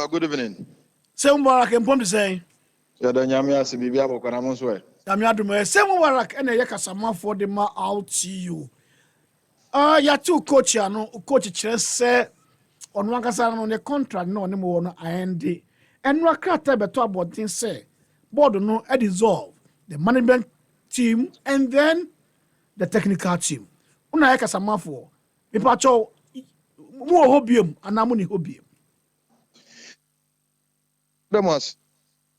Good evening. Same Mubarak and Pom say. Yadanyamia Sibibia Bokanamuswe. Yamiadume, same Mubarak and a Yakasama for the ma RTU. Ya two coach, no coach say on one casa on the contract, no more no IND. And Rakata beto about things say, board no dissolve the management team and then the technical team. Una Yakasama for. Ipacho more hobium and amuni hobium. Demas,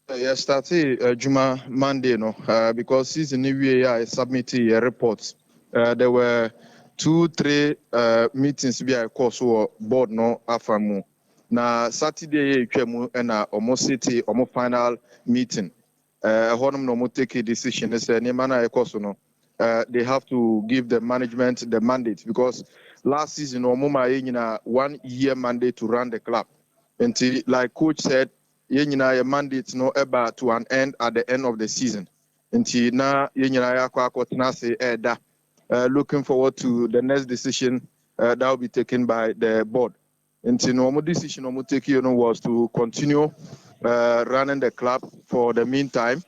yes, started Juma Monday, no, because season new year I submitted a report. There were 2-3 meetings be a course or board no afamu. Na Saturday kwemu na almost city almost final meeting. Honum no mo take a decision. They say mana e course no. They have to give the management the mandate because last season Omoma yina 1 year mandate to run the club. Until like coach said, yina mandate no eba to an end at the end of the season. Until na yina ya kwa tenase da. Looking forward to the next decision that will be taken by the board. Until normal decision was to continue running the club for the meantime.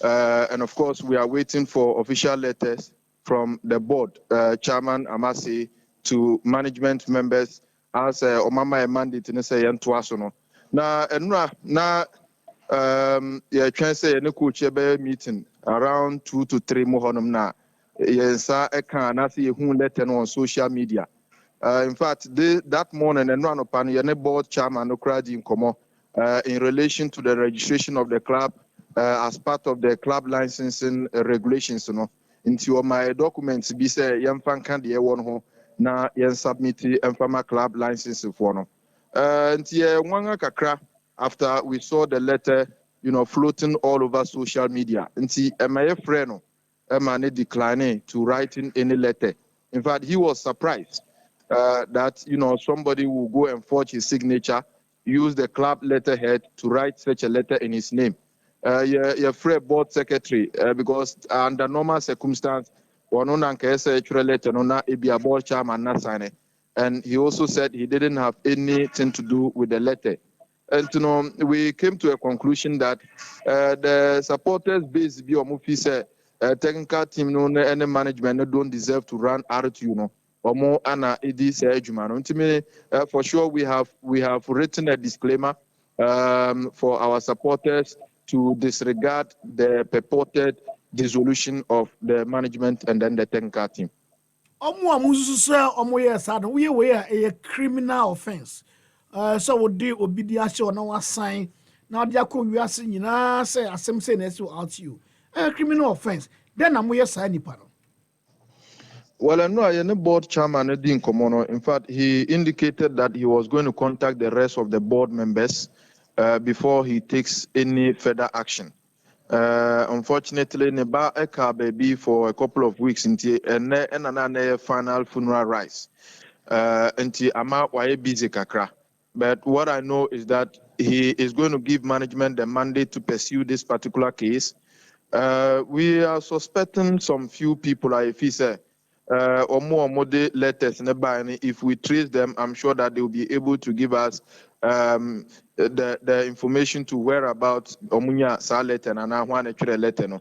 And of course, we are waiting for official letters from the board, Chairman Amasi, to management members as Omama mandate in say Yantuasono. Now, yeah, can say any coach meeting around 2 to 3 more na. Yes, I can see who letter on social media. In fact, that morning, and one upon your board chairman in relation to the registration of the club as part of the club licensing regulations. Into my documents, be say young fan can the one who na yen submit and club license for no. After we saw the letter, floating all over social media. Nti my friend declining to writing any letter. In fact, he was surprised that somebody will go and forge his signature, use the club letterhead to write such a letter in his name. Your Fred board secretary, because under normal circumstance, one on letter no be a board chairman na sign it. And he also said he didn't have anything to do with the letter. And we came to a conclusion that the supporters base be technical team no any management don't deserve to run RTU no or more ana edis ejuma. For sure we have written a disclaimer for our supporters to disregard the purported dissolution of the management and then the technical team. We a criminal offense. So we do obedience or no sign. Now they are called we are saying say asem say next to out you. A criminal offense. Then I'm we sign panel. Well, I know I am board chairman in Komono. In fact, he indicated that he was going to contact the rest of the board members before he takes any further action. Unfortunately, Neba Eka baby for a couple of weeks until and final funeral rites. Until Ama Waye busy kakra. But what I know is that he is going to give management the mandate to pursue this particular case. We are suspecting some few like if he said or more letters if we trace them, I'm sure that they will be able to give us the information to whereabouts Omunya Salet and Anahuan letter. No.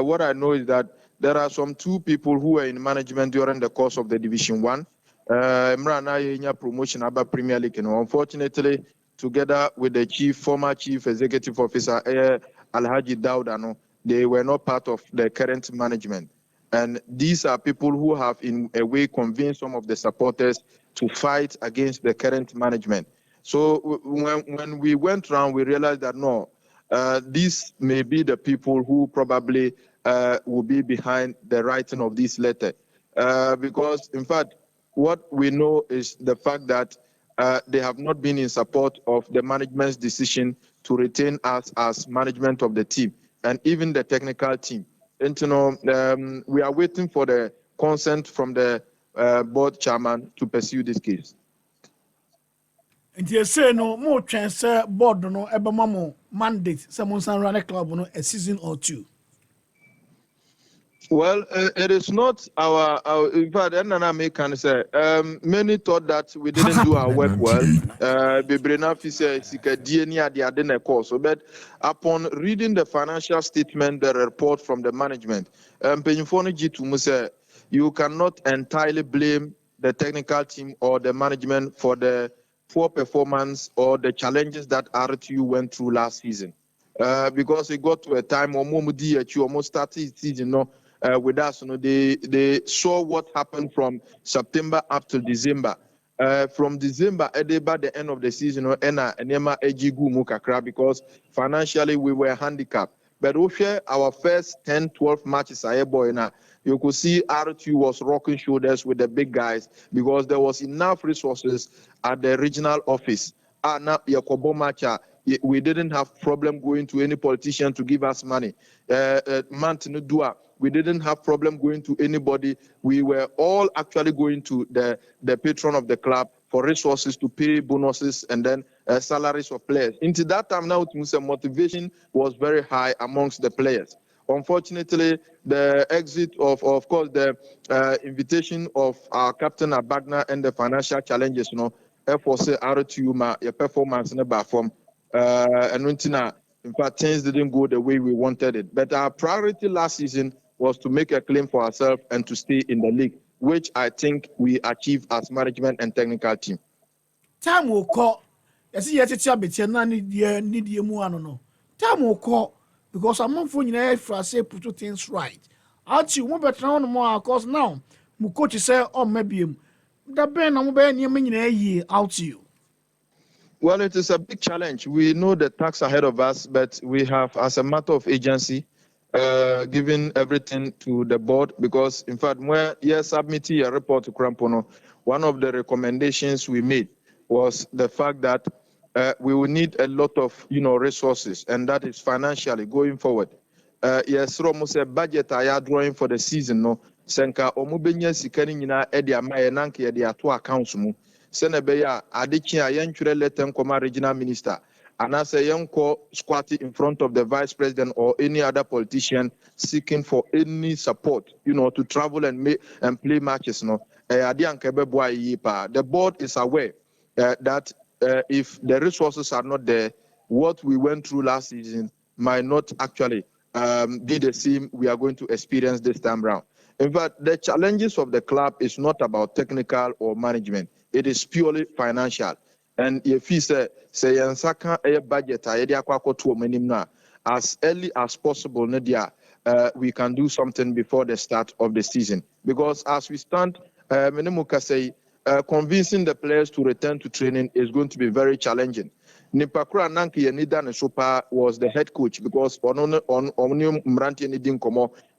What I know is that there are some 2 people who were in management during the course of the Division 1. Promotion about Premier League. Unfortunately, together with the former chief executive officer Alhaji Daudano, they were not part of the current management. And these are people who have in a way convinced some of the supporters to fight against the current management. So when we went around, we realized that no, these may be the people who probably will be behind the writing of this letter. Because in fact, what we know is the fact that they have not been in support of the management's decision to retain us as management of the team and even the technical team. And we are waiting for the consent from the board chairman to pursue this case. And you say no more chance board no ebamamo mandate someone run a club no a season or 2. Well, it is not our in fact, Nana can say, many thought that we didn't do our work well. Bebrena fi sɛ sikadie ne adeade na ɛkɔɔ so. But upon reading the financial statement, the report from the management, mpanyinfoɔ no gye to mu sɛ, you cannot entirely blame the technical team or the management for the poor performance or the challenges that RTU went through last season. Because it got to a time almost started season no, with us. You know, they saw what happened from September up to December. From December, by the end of the season, Enema Ejigu Mukakra, because financially we were handicapped. But okay, our first 10, 12 matches, you could see RTU was rocking shoulders with the big guys because there was enough resources at the regional office. We didn't have problem going to any politician to give us money. We didn't have problem going to anybody. We were all actually going to the patron of the club for resources to pay bonuses and then salaries of players. Into that time now, motivation was very high amongst the players. Unfortunately, the exit of course, the invitation of our captain Abagna and the financial challenges, force RTU your performance never from and in fact things didn't go the way we wanted it. But our priority last season was to make a claim for ourselves and to stay in the league, which I think we achieved as management and technical team. Time will call. Yes, yes, it's a bit. Need you no. Time will call because I'm not for you. If I say put things right, RTU mo better on more cause now. My coach say, oh maybe that ben I'm be near me out to you. Well, it is a big challenge. We know the task ahead of us, but we have, as a matter of agency, given everything to the board because, in fact, when you submitted a report to Crampono, one of the recommendations we made was the fact that we will need a lot of, resources, and that is financially going forward. Yes, almost a budget I are drawing for the season. No, senka omubenya sikani nyina edi amaye nanke edi ato accounts mu. Sene beya adeki a yentwere letter nkoma regional minister. Anase yenko squatting in front of the vice president or any other politician seeking for any support, to travel and make and play matches. No, the board is aware that if the resources are not there, what we went through last season might not actually be the same we are going to experience this time round. In fact, the challenges of the club is not about technical or management. It is purely financial. And if you say a budget, as early as possible, Nadia, we can do something before the start of the season. Because as we stand, Menemuka say, convincing the players to return to training is going to be very challenging. Nipakura Nanki Yanida Nesopa was the head coach because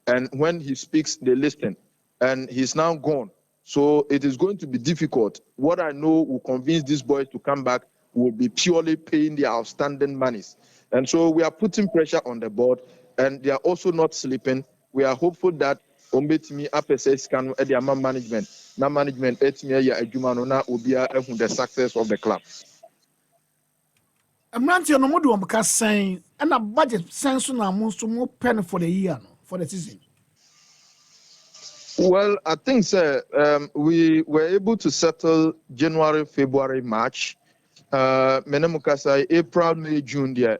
and when he speaks, they listen. And he's now gone. So it is going to be difficult. What I know will convince these boys to come back will be purely paying their outstanding monies. And so we are putting pressure on the board, and they are also not sleeping. We are hopeful that Ombetimi APSS can management. Now management will be the success of the club. Mranti no mo do am ka sen and a budget sense na mo so mo pen for the year no for the season. Well, I think we were able to settle January, February, March. Menemukasa April, May, June there.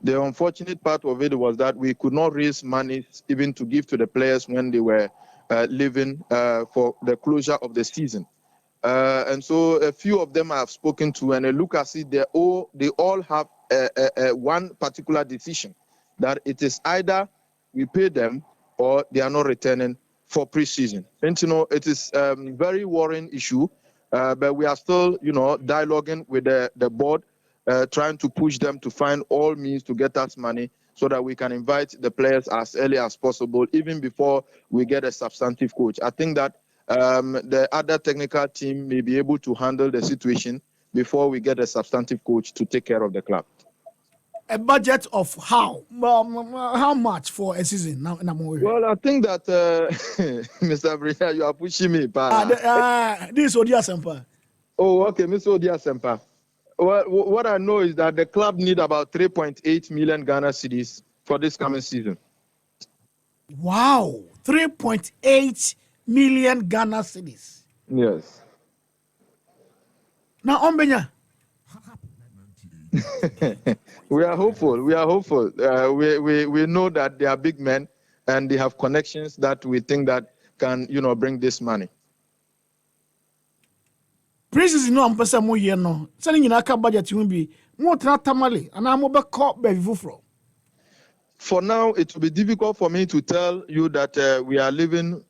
The unfortunate part of it was that we could not raise money even to give to the players when they were leaving for the closure of the season. And so a few of them I have spoken to, and I look at it, they all have one particular decision that it is either we pay them or they are not returning for preseason. And it is a very worrying issue, but we are still, dialoguing with the board, trying to push them to find all means to get us money so that we can invite the players as early as possible, even before we get a substantive coach. I think that the other technical team may be able to handle the situation before we get a substantive coach to take care of the club. A budget of how much for a season now? Well, I think that Mr. Bria, you are pushing me. This is Odia Sempa. Oh, okay, Mr. Odia Sempa. Well, what I know is that the club need about 3.8 million Ghana cedis for this coming season. Wow, 3.8 million Ghana cedis. Yes. Now, Ombenya. We are hopeful. We are hopeful. We know that they are big men and they have connections that we think that can, bring this money. Princess no ampesa mo ye no. Sani nyina aka budget hu bi. Mo tra tamale ana mo be call be fufuro. For now, it will be difficult for me to tell you that we are living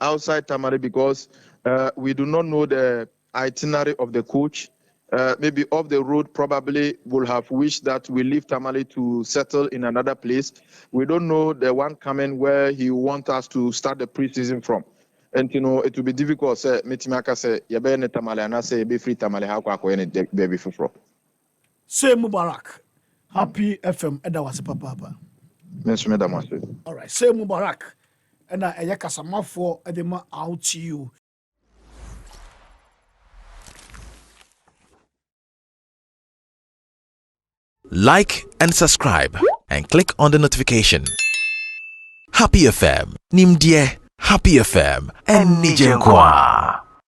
outside Tamale because we do not know the itinerary of the coach. Maybe off the road, probably will have wished that we leave Tamale to settle in another place. We don't know the one coming where he wants us to start the preseason from. And it will be difficult. Say, Mitimaka say, "Yabe Tamale," and I say, "Be free Tamale." How can baby for? Say Mubarak. Happy FM eda wase papa. All right, say Mubarak. And I kasamafo edema RTU. Like and subscribe and click on the notification. Happy FM, Nimdie, Happy FM, and Nijenkwa.